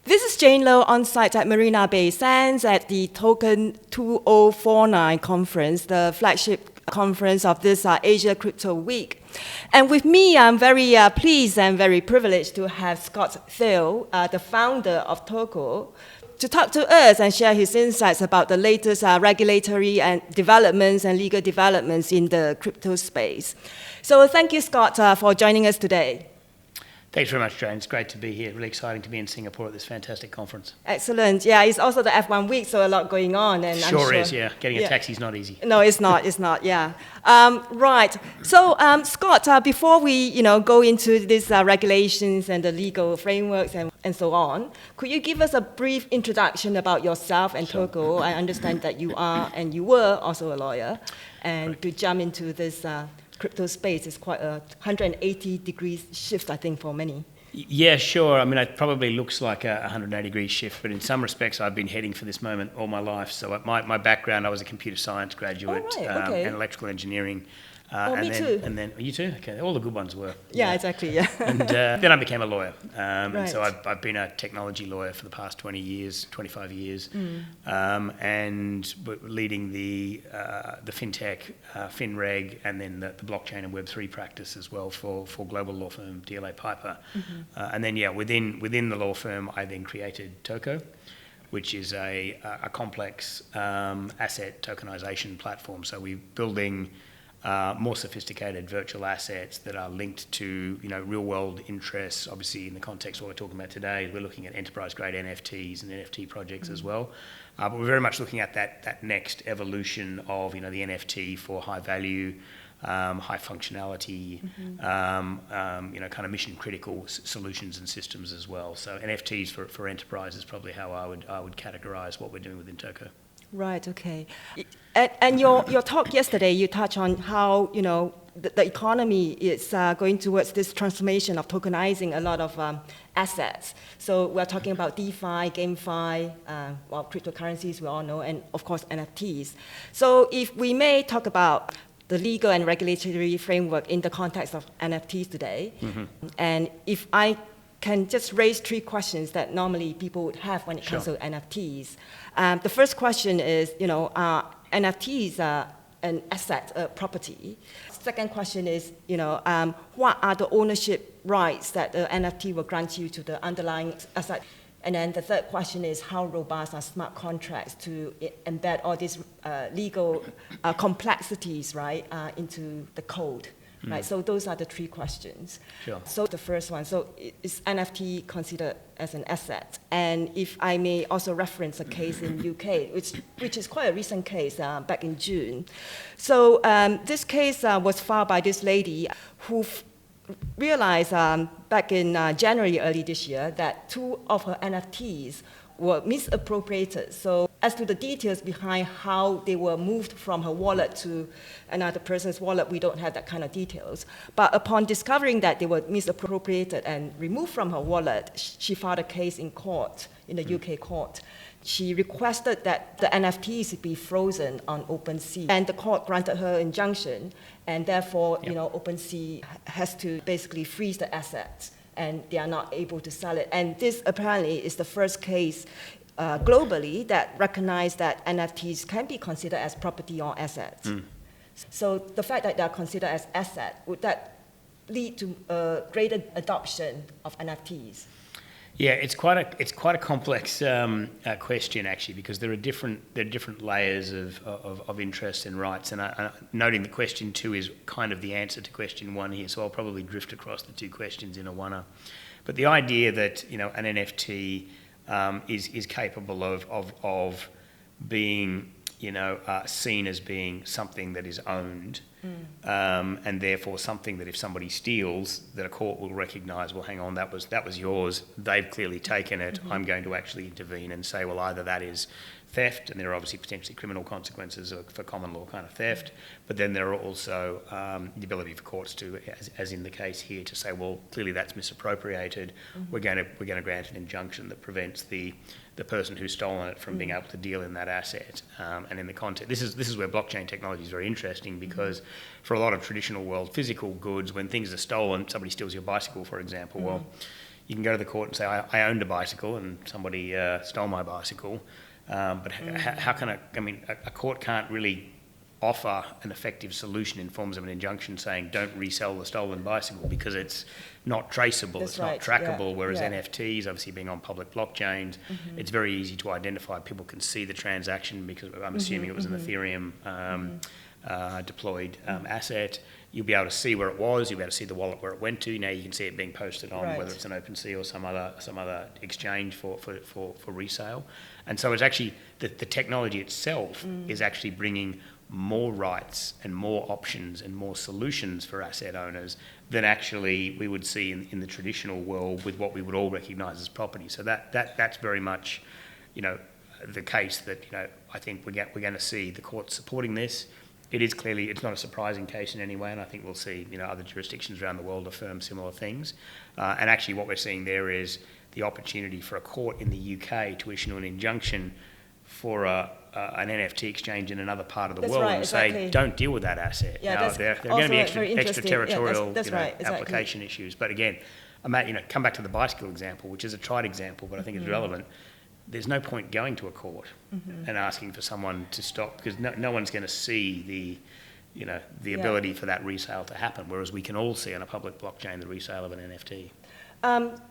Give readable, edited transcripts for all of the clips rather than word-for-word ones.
This is Jane Lowe on site at Marina Bay Sands at the Token 2049 conference, the flagship conference of this Asia Crypto Week. And with me, I'm very pleased and very privileged to have Scott Thiel, the founder of TOKO, to talk to us and share his insights about the latest regulatory and developments and legal developments in the crypto space. So thank you, Scott, for joining us today. Thanks very much, Jane. It's great to be here. Really exciting to be in Singapore at this fantastic conference. Excellent. Yeah, it's also the F1 week, so a lot going on. And sure, I'm sure is, yeah. Getting a taxi is not easy. No, it's not. It's not. Yeah. Right. So, Scott, before we, go into these regulations and the legal frameworks and so on, could you give us a brief introduction about yourself and TOKO? I understand that you are and you were also a lawyer, and right. To jump into this crypto space is quite a 180 degrees shift, I think, for many. Yeah, sure. I mean, it probably looks like a 180 degree shift, but in some respects, I've been heading for this moment all my life. So my background, I was a computer science graduate and electrical engineering. Me too. And then, you too? Okay, all the good ones were. Yeah, exactly, yeah. And then I became a lawyer. Right. And so I've been a technology lawyer for the past 25 years, and leading the FinTech, FinReg, and then the blockchain and Web3 practice as well for global law firm DLA Piper. And then, within the law firm, I then created TOKO, which is a complex asset tokenization platform. So we're building more sophisticated virtual assets that are linked to real-world interests. Obviously, in the context of what we're talking about today, we're looking at enterprise-grade NFTs and NFT projects as well. But we're very much looking at that next evolution of the NFT for high value, high functionality, kind of mission-critical solutions and systems as well. So NFTs for enterprise is probably how I would categorise what we're doing within TOKO. Right. Okay. And your talk yesterday, you touched on how the economy is going towards this transformation of tokenizing a lot of assets. So we're talking about DeFi, GameFi, cryptocurrencies we all know, and of course NFTs. So if we may talk about the legal and regulatory framework in the context of NFTs today, and if I can just raise three questions that normally people would have when it comes to NFTs. The first question is, are NFTs an asset, property? Second question is, what are the ownership rights that the NFT will grant you to the underlying asset? And then the third question is, how robust are smart contracts to embed all these legal complexities, right, into the code? Right, so those are the three questions. Sure. So the first one, so is NFT considered as an asset? And if I may also reference a case in UK, which is quite a recent case back in June. So this case was filed by this lady who realized back in January early this year that two of her NFTs were misappropriated. So as to the details behind how they were moved from her wallet to another person's wallet, we don't have that kind of details. But upon discovering that they were misappropriated and removed from her wallet, she filed a case in court, in the UK court. She requested that the NFTs be frozen on Opensea, and the court granted her injunction, and therefore, Opensea has to basically freeze the assets, and they are not able to sell it. And this apparently is the first case globally that recognized that NFTs can be considered as property or assets. So the fact that they are considered as asset, would that lead to a greater adoption of NFTs? Yeah, it's quite a complex question actually, because there are different layers of interests and rights, and noting that question 2 is kind of the answer to question 1 here, so I'll probably drift across the two questions in a one-er. But the idea that an NFT is capable of being seen as being something that is owned, and therefore something that if somebody steals, that a court will recognise, well, hang on, that was yours, they've clearly taken it, I'm going to actually intervene and say, well, either that is theft, and there are obviously potentially criminal consequences for common law kind of theft, but then there are also the ability for courts to, as in the case here, to say, well, clearly that's misappropriated, we're going to grant an injunction that prevents the person who's stolen it from being able to deal in that asset. And in the context, this is where blockchain technology is very interesting, because for a lot of traditional world physical goods, when things are stolen, somebody steals your bicycle, for example, well, you can go to the court and say, I owned a bicycle and somebody stole my bicycle. But how can a court can't really offer an effective solution in forms of an injunction saying don't resell the stolen bicycle because it's not traceable, it's not trackable, whereas NFTs, obviously being on public blockchains, it's very easy to identify. People can see the transaction because I'm assuming it was an Ethereum deployed asset. You'll be able to see where it was, you'll be able to see the wallet where it went to. Now you can see it being posted on whether it's an Opensea or some other exchange for resale. And so it's actually, the technology itself is actually bringing more rights and more options and more solutions for asset owners than actually we would see in the traditional world with what we would all recognise as property. So that's very much, the case that, I think we're going to see the courts supporting this. It is clearly, it's not a surprising case in any way, and I think we'll see, other jurisdictions around the world affirm similar things. And actually what we're seeing there is the opportunity for a court in the UK to issue an injunction for an NFT exchange in another part of the world and say, don't deal with that asset. Now, there are going to be extraterritorial application issues. But again, come back to the bicycle example, which is a tried example, but I think it's relevant. There's no point going to a court and asking for someone to stop because no one's going to see the ability for that resale to happen, whereas we can all see on a public blockchain the resale of an NFT.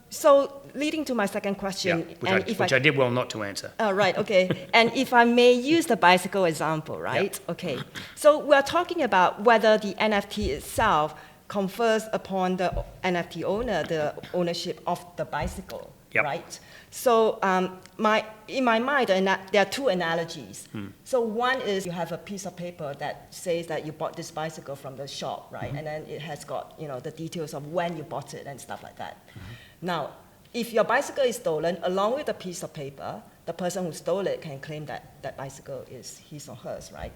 So leading to my second question, which I did well not to answer. Oh, right, okay. And if I may use the bicycle example, right? Yep. Okay. So we're talking about whether the NFT itself confers upon the NFT owner the ownership of the bicycle, right? So in my mind, there are two analogies. So one is you have a piece of paper that says that you bought this bicycle from the shop, right? And then it has got the details of when you bought it and stuff like that. Now, if your bicycle is stolen, along with the piece of paper, the person who stole it can claim that that bicycle is his or hers, right?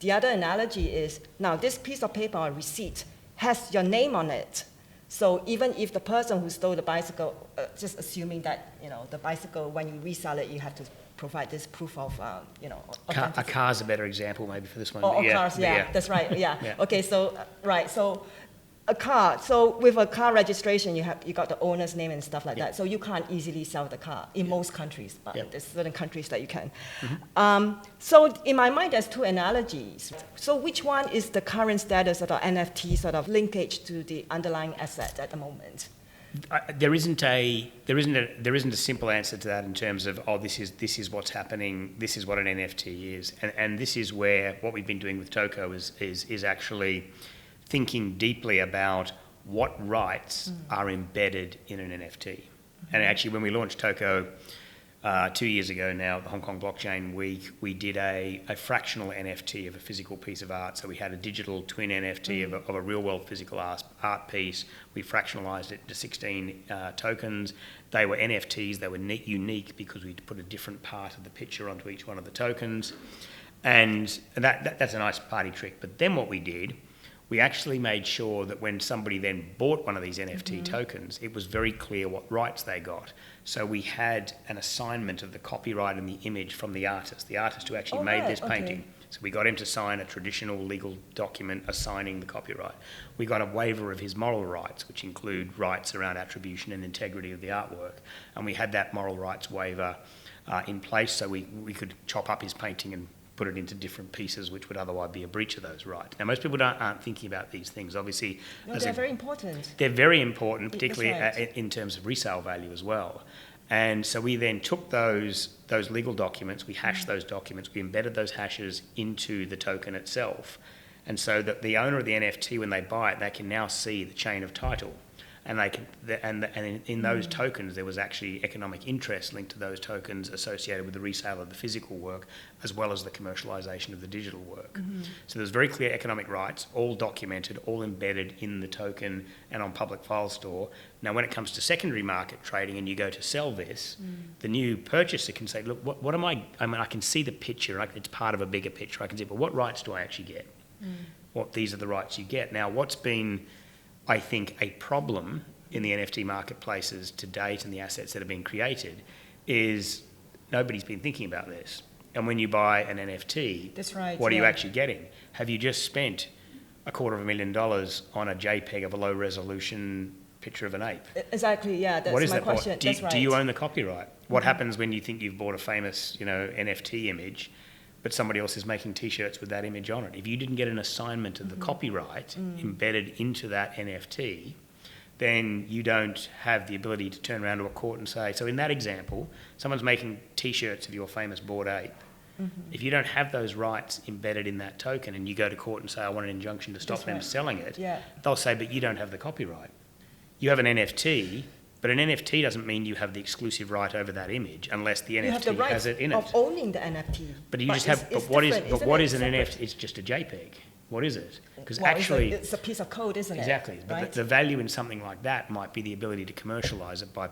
The other analogy is, now this piece of paper or receipt has your name on it. So even if the person who stole the bicycle, just assuming that the bicycle, when you resell it, you have to provide this proof of, a car's a better example maybe for this one. Or cars, that's right, Okay, so so a car. So with a car registration, you got the owner's name and stuff like that. So you can't easily sell the car in most countries, but there's certain countries that you can. So in my mind, there's two analogies. So which one is the current status of the NFT sort of linkage to the underlying asset at the moment? There isn't a simple answer to that in terms of this is what's happening. This is what an NFT is, and this is where what we've been doing with TOKO is actually thinking deeply about what rights are embedded in an NFT. And actually, when we launched TOKO 2 years ago now, the Hong Kong Blockchain Week, we did a fractional NFT of a physical piece of art. So we had a digital twin NFT of a real-world physical art piece. We fractionalized it to 16 tokens. They were NFTs. They were unique because we put a different part of the picture onto each one of the tokens. And that's a nice party trick. But then what we did, we actually made sure that when somebody then bought one of these NFT tokens, it was very clear what rights they got. So we had an assignment of the copyright and the image from the artist who actually made this painting. So we got him to sign a traditional legal document assigning the copyright. We got a waiver of his moral rights, which include rights around attribution and integrity of the artwork. And we had that moral rights waiver in place so we could chop up his painting and put it into different pieces which would otherwise be a breach of those rights. Now, most people aren't thinking about these things. Obviously, they're very important. They're very important, particularly in terms of resale value as well. And so we then took those legal documents, we hashed those documents, we embedded those hashes into the token itself. And so that the owner of the NFT, when they buy it, they can now see the chain of title. And in those tokens, there was actually economic interest linked to those tokens associated with the resale of the physical work, as well as the commercialisation of the digital work. So there's very clear economic rights, all documented, all embedded in the token and on public file store. Now, when it comes to secondary market trading and you go to sell this, the new purchaser can say, look, what am I mean, I can see the picture, it's part of a bigger picture, I can see, but what rights do I actually get? These are the rights you get. Now, what's been, I think, a problem in the NFT marketplaces to date and the assets that have been created is nobody's been thinking about this. And when you buy an NFT, that's right, what are you actually getting? Have you just spent $250,000 on a JPEG of a low resolution picture of an ape. Exactly, yeah, that's What is my that? question. Do you, That's right. do you own the copyright? What happens when you think you've bought a famous, NFT image, but somebody else is making T-shirts with that image on it? If you didn't get an assignment of the copyright embedded into that NFT, then you don't have the ability to turn around to a court and say, so in that example, someone's making T-shirts of your famous bored ape. If you don't have those rights embedded in that token and you go to court and say, I want an injunction to stop them selling it, they'll say, but you don't have the copyright. You have an NFT, but an NFT doesn't mean you have the exclusive right over that image unless the NFT has it in it. You have the right of owning the NFT. But you just have. But what is an NFT? It's just a JPEG. What is it? Because actually, it's a piece of code, isn't it? Exactly. But the value in something like that might be the ability to commercialise it by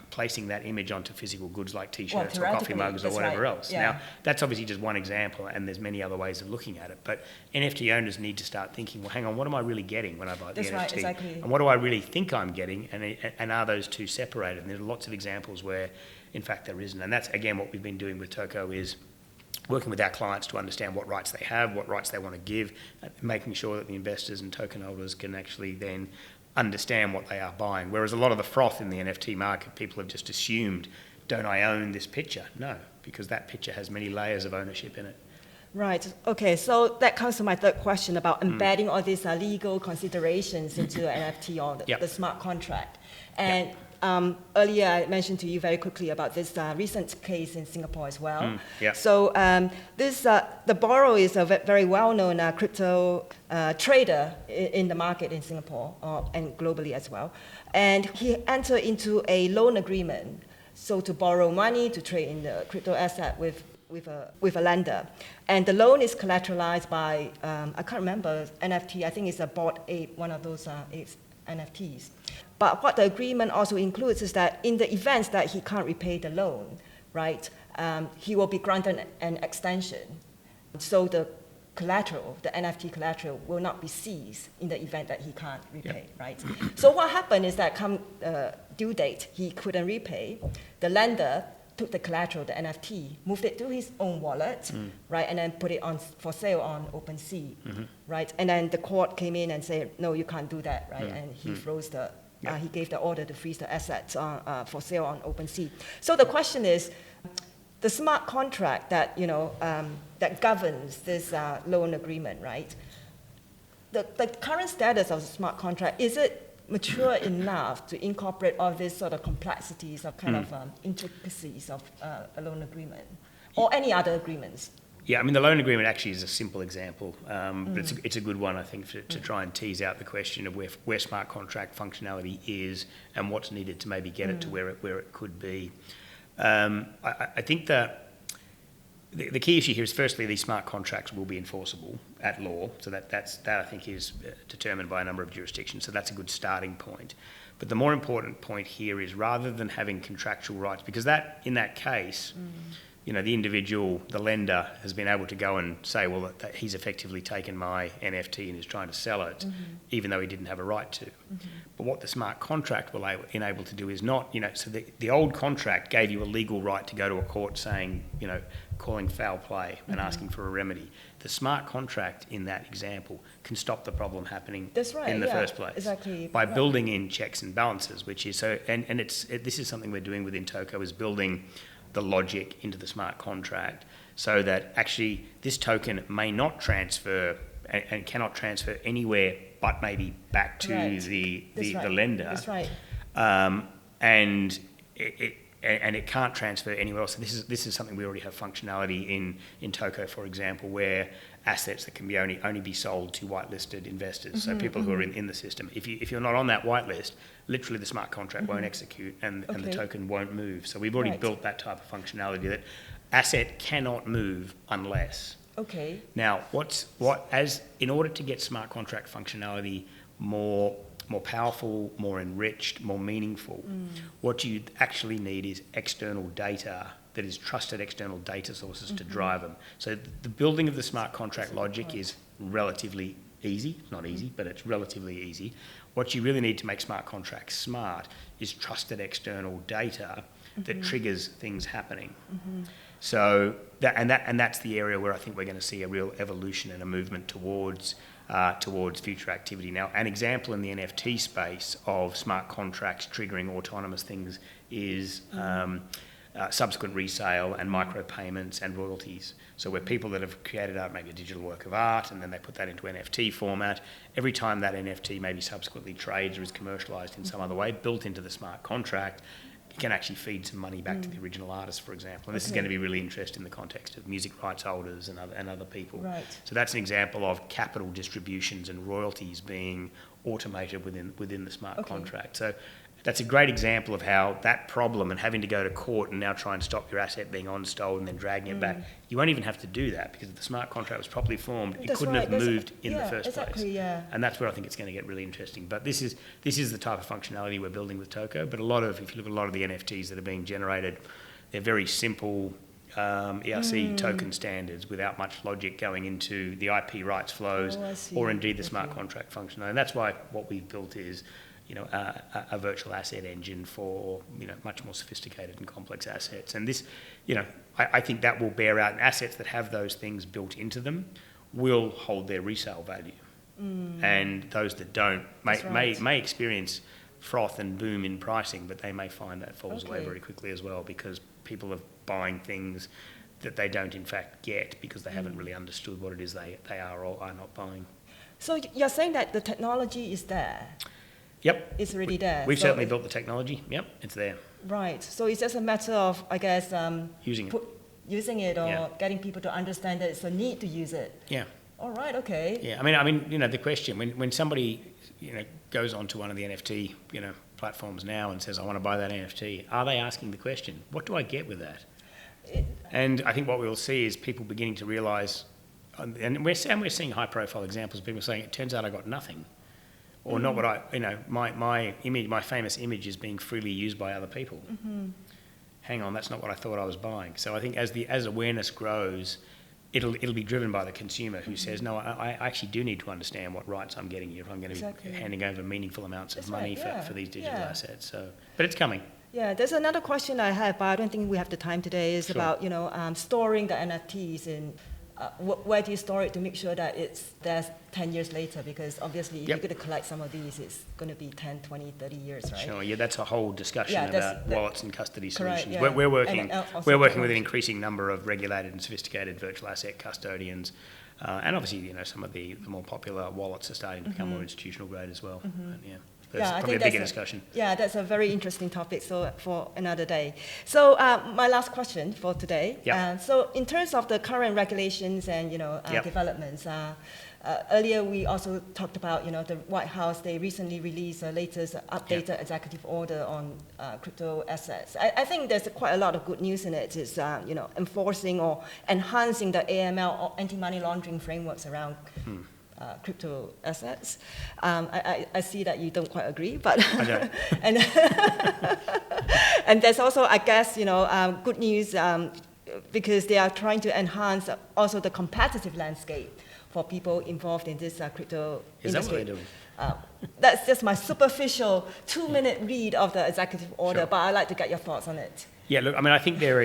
placing that image onto physical goods like T-shirts or coffee mugs or whatever else. Yeah. Now, that's obviously just one example, and there's many other ways of looking at it. But NFT owners need to start thinking, well, hang on, what am I really getting when I buy the NFT? Right, exactly. And what do I really think I'm getting? And are those two separated? And there's lots of examples where, in fact, there isn't. And that's, again, what we've been doing with TOKO is working with our clients to understand what rights they have, what rights they want to give, making sure that the investors and token holders can actually then understand what they are buying. Whereas a lot of the froth in the NFT market, people have just assumed, don't I own this picture? No, because that picture has many layers of ownership in it. Right. Okay. So that comes to my third question about embedding all these legal considerations into the NFT or the smart contract. And earlier I mentioned to you very quickly about this recent case in Singapore as well. So the borrower is a very well-known crypto trader in the market in Singapore and globally as well. And he entered into a loan agreement, so to borrow money to trade in the crypto asset with a lender. And the loan is collateralized by, I can't remember, NFT, I think it's a Bored Ape, one of those NFTs. But what the agreement also includes is that in the event that he can't repay the loan, right, he will be granted an extension. So the collateral, the NFT collateral, will not be seized in the event that he can't repay, right? So what happened is that come due date, he couldn't repay. The lender took the collateral, the NFT, moved it to his own wallet, right, and then put it on for sale on Opensea, right? And then the court came in and said, no, you can't do that, right? And he froze the, he gave the order to freeze the assets for sale on Opensea. So the question is, the smart contract that that governs this loan agreement, right? The current status of the smart contract, is it mature enough to incorporate all these sort of complexities of kind of intricacies of a loan agreement or any other agreements? Yeah, I mean, the loan agreement actually is a simple example, but it's a good one, I think, to try and tease out the question of where smart contract functionality is and what's needed to maybe get it to where it could be. I think that the key issue here is, firstly, these smart contracts will be enforceable at law, so that I think is determined by a number of jurisdictions, so that's a good starting point. But the more important point here is, rather than having contractual rights, because that in that case, the individual, the lender, has been able to go and say, well, that he's effectively taken my NFT and is trying to sell it, even though he didn't have a right to. But what the smart contract will enable to do is not, so the old contract gave you a legal right to go to a court saying, calling foul play and asking for a remedy. The smart contract in that example can stop the problem happening in the first place. Exactly. By building in checks and balances, which is so, and this is something we're doing within TOKO, is building the logic into the smart contract so that actually this token may not transfer and cannot transfer anywhere but maybe back to the lender. That's right. And it can't transfer anywhere else. So this is something we already have functionality in TOKO, for example, where assets that can be only be sold to whitelisted investors, so people who are in the system. If you're not on that whitelist, literally the smart contract won't execute and the token won't move. So we've already built that type of functionality that asset cannot move unless. Okay. Now, in order to get smart contract functionality more powerful, more enriched, more meaningful, what you actually need is external data that is trusted external data sources to drive them. So the building of the smart contract logic is relatively easy. It's not easy, but it's relatively easy. What you really need to make smart contracts smart is trusted external data that triggers things happening. So that's the area where I think we're going to see a real evolution and a movement towards towards future activity. Now, an example in the NFT space of smart contracts triggering autonomous things is subsequent resale and micropayments and royalties. So where people that have created art, maybe a digital work of art, and then they put that into NFT format, every time that NFT maybe subsequently trades or is commercialised in some other way, built into the smart contract, it can actually feed some money back to the original artist, for example. And this is going to be really interesting in the context of music rights holders and other people. Right. So that's an example of capital distributions and royalties being automated within the smart contract. So that's a great example of how that problem and having to go to court and now try and stop your asset being on-stalled and then dragging it back, you won't even have to do that, because if the smart contract was properly formed, it couldn't have moved in the first place. Yeah. And that's where I think it's going to get really interesting. But this is the type of functionality we're building with TOKO. But if you look at a lot of the NFTs that are being generated, they're very simple ERC token standards without much logic going into the IP rights flows or indeed the smart contract functionality. And that's why what we've built is a virtual asset engine for much more sophisticated and complex assets. And this, I think that will bear out. And assets that have those things built into them will hold their resale value, and those that don't may experience froth and boom in pricing, but they may find that falls away very quickly as well, because people are buying things that they don't in fact get because they haven't really understood what it is they are or are not buying. So you're saying that the technology is there? Yep. It's already there. We've certainly built the technology. Yep, it's there. Right. So it's just a matter of, I guess, using it or getting people to understand that it's a need to use it. Yeah. All right. Okay. Yeah. I mean, the question when somebody goes onto one of the NFT platforms now and says, I want to buy that NFT, are they asking the question, what do I get with that? And I think what we'll see is people beginning to realise, and we're seeing high-profile examples of people saying, it turns out I got nothing. Or not what my image, my famous image is being freely used by other people. Hang on, that's not what I thought I was buying. So I think as awareness grows, it'll be driven by the consumer who says, no, I actually do need to understand what rights I'm getting here if I'm going to be handing over meaningful amounts of money for these digital assets. So, but it's coming. Yeah, there's another question I have, but I don't think we have the time today, is about storing the NFTs in. Where do you store it to make sure that it's there 10 years later? Because obviously, if you're going to collect some of these, it's going to be 10, 20, 30 years, right? Sure, that's a whole discussion about wallets and custody solutions. Correct, We're working with an increasing number of regulated and sophisticated virtual asset custodians. And obviously, some of the more popular wallets are starting to become more institutional grade as well. But, that's probably a bigger discussion. That's a very interesting topic, so for another day. So my last question for today. So in terms of the current regulations and developments, earlier we also talked about the White House. They recently released the latest updated executive order on crypto assets. I think there's quite a lot of good news in it. It's enforcing or enhancing the AML or anti-money laundering frameworks around crypto assets. I see that you don't quite agree, but I don't. and there's also, I guess, good news because they are trying to enhance also the competitive landscape for people involved in this crypto industry. Is that what they're doing? That's just my superficial 2-minute read of the executive order, but I'd like to get your thoughts on it. Yeah, look, I mean, I think there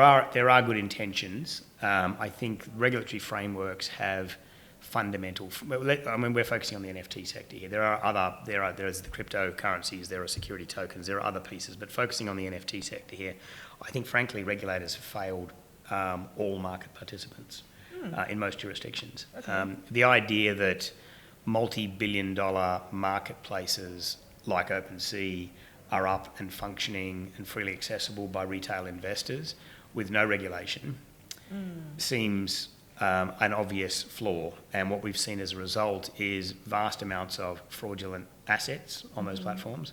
are good intentions. I think regulatory frameworks have fundamental. I mean, we're focusing on the NFT sector here. There's the cryptocurrencies, there are security tokens, there are other pieces, but focusing on the NFT sector here, I think, frankly, regulators have failed all market participants in most jurisdictions. The idea that multi-billion-dollar marketplaces like Opensea are up and functioning and freely accessible by retail investors with no regulation seems an obvious flaw, and what we've seen as a result is vast amounts of fraudulent assets on those platforms,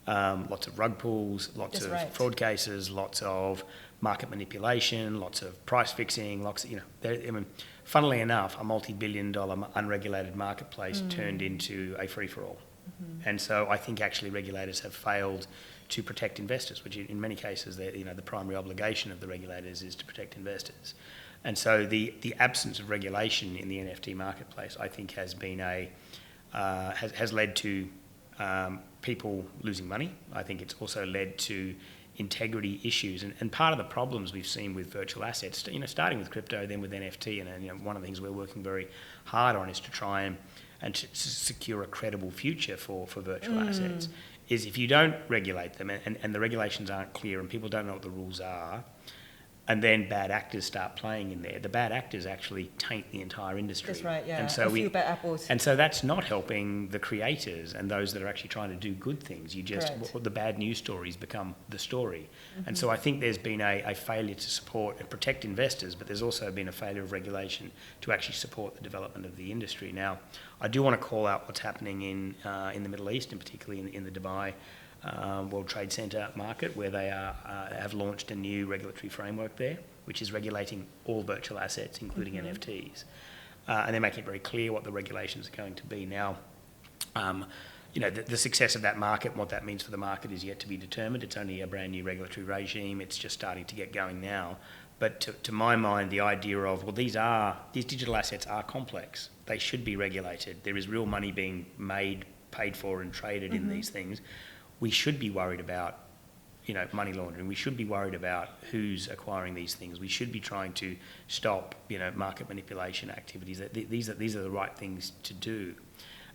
lots of rug pulls, lots of fraud cases, lots of market manipulation, lots of price fixing, funnily enough, a multi-billion-dollar unregulated marketplace turned into a free-for-all. And so I think actually regulators have failed to protect investors, which in many cases, the primary obligation of the regulators is to protect investors. And so the absence of regulation in the NFT marketplace, I think, has been has led to people losing money. I think it's also led to integrity issues. And part of the problems we've seen with virtual assets, starting with crypto, then with NFT, and one of the things we're working very hard on is to try and to secure a credible future for virtual assets, is if you don't regulate them and the regulations aren't clear and people don't know what the rules are, and then bad actors start playing in there, the bad actors actually taint the entire industry. That's right, yeah. And so a few bad apples. And so that's not helping the creators and those that are actually trying to do good things. The bad news stories become the story. And so I think there's been a failure to support and protect investors, but there's also been a failure of regulation to actually support the development of the industry. Now, I do want to call out what's happening in the Middle East, and particularly in the Dubai World Trade Center market, where they have launched a new regulatory framework there, which is regulating all virtual assets, including NFTs. And they're making it very clear what the regulations are going to be. Now, the success of that market and what that means for the market is yet to be determined. It's only a brand new regulatory regime. It's just starting to get going now. But to my mind, the idea of, well, these digital assets are complex. They should be regulated. There is real money being made, paid for and traded in these things. We should be worried about, money laundering. We should be worried about who's acquiring these things. We should be trying to stop, market manipulation activities. These are the right things to do.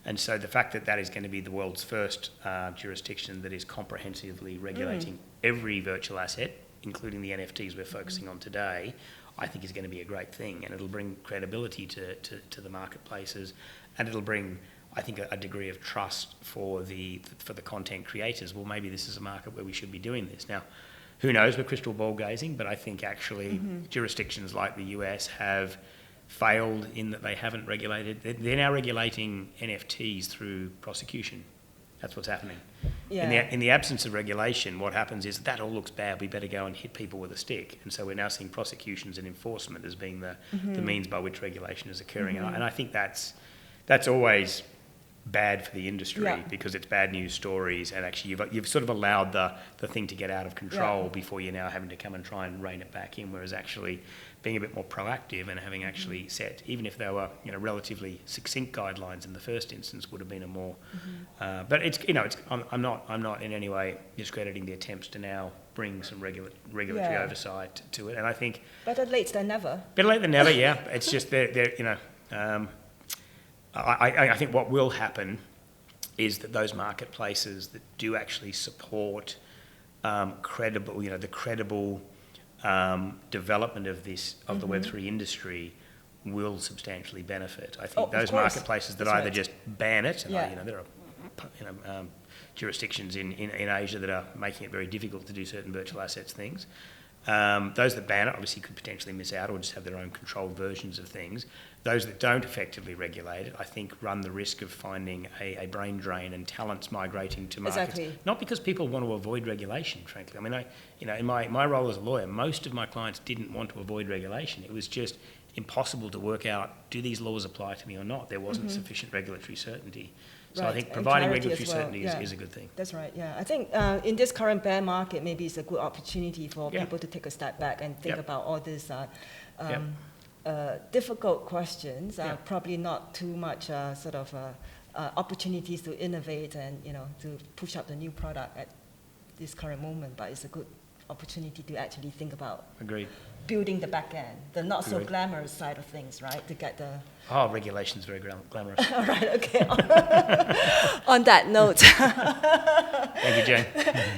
And so the fact that that is going to be the world's first jurisdiction that is comprehensively regulating every virtual asset, including the NFTs we're focusing on today, I think is going to be a great thing. And it'll bring credibility to the marketplaces, and it'll bring, I think, a degree of trust for the content creators. Well, maybe this is a market where we should be doing this. Now, who knows, we're crystal ball gazing, but I think actually jurisdictions like the US have failed in that they haven't regulated. They're now regulating NFTs through prosecution. That's what's happening. Yeah. In the absence of regulation, what happens is that all looks bad, we better go and hit people with a stick. And so we're now seeing prosecutions and enforcement as being the means by which regulation is occurring. And I think that's always bad for the industry, because it's bad news stories, and actually you've sort of allowed the thing to get out of control before you're now having to come and try and rein it back in, whereas actually being a bit more proactive and having actually set, even if they were relatively succinct guidelines in the first instance, would have been a more but I'm not in any way discrediting the attempts to now bring some regulatory oversight to it, and I think better late than never. Better late than never. It's just I think what will happen is that those marketplaces that do actually support credible development of the Web3 industry will substantially benefit. I think those marketplaces that either just ban it, and there are jurisdictions in Asia that are making it very difficult to do certain virtual assets things. Those that ban it obviously could potentially miss out or just have their own controlled versions of things. Those that don't effectively regulate it, I think, run the risk of finding a brain drain and talents migrating to markets. Exactly. Not because people want to avoid regulation, frankly. I mean, in my role as a lawyer, most of my clients didn't want to avoid regulation. It was just impossible to work out, do these laws apply to me or not? There wasn't sufficient regulatory certainty. So I think providing regulatory certainty is a good thing. That's right, I think in this current bear market, maybe it's a good opportunity for people to take a step back and think about all these difficult questions, probably not too much opportunities to innovate and to push up the new product at this current moment, but it's a good opportunity to actually think about building the back end, the not so glamorous side of things, right? To get the regulation's very glamorous. All right, okay. On that note, thank you, Jane.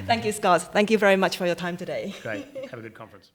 Thank you, Scott. Thank you very much for your time today. Great. Have a good conference.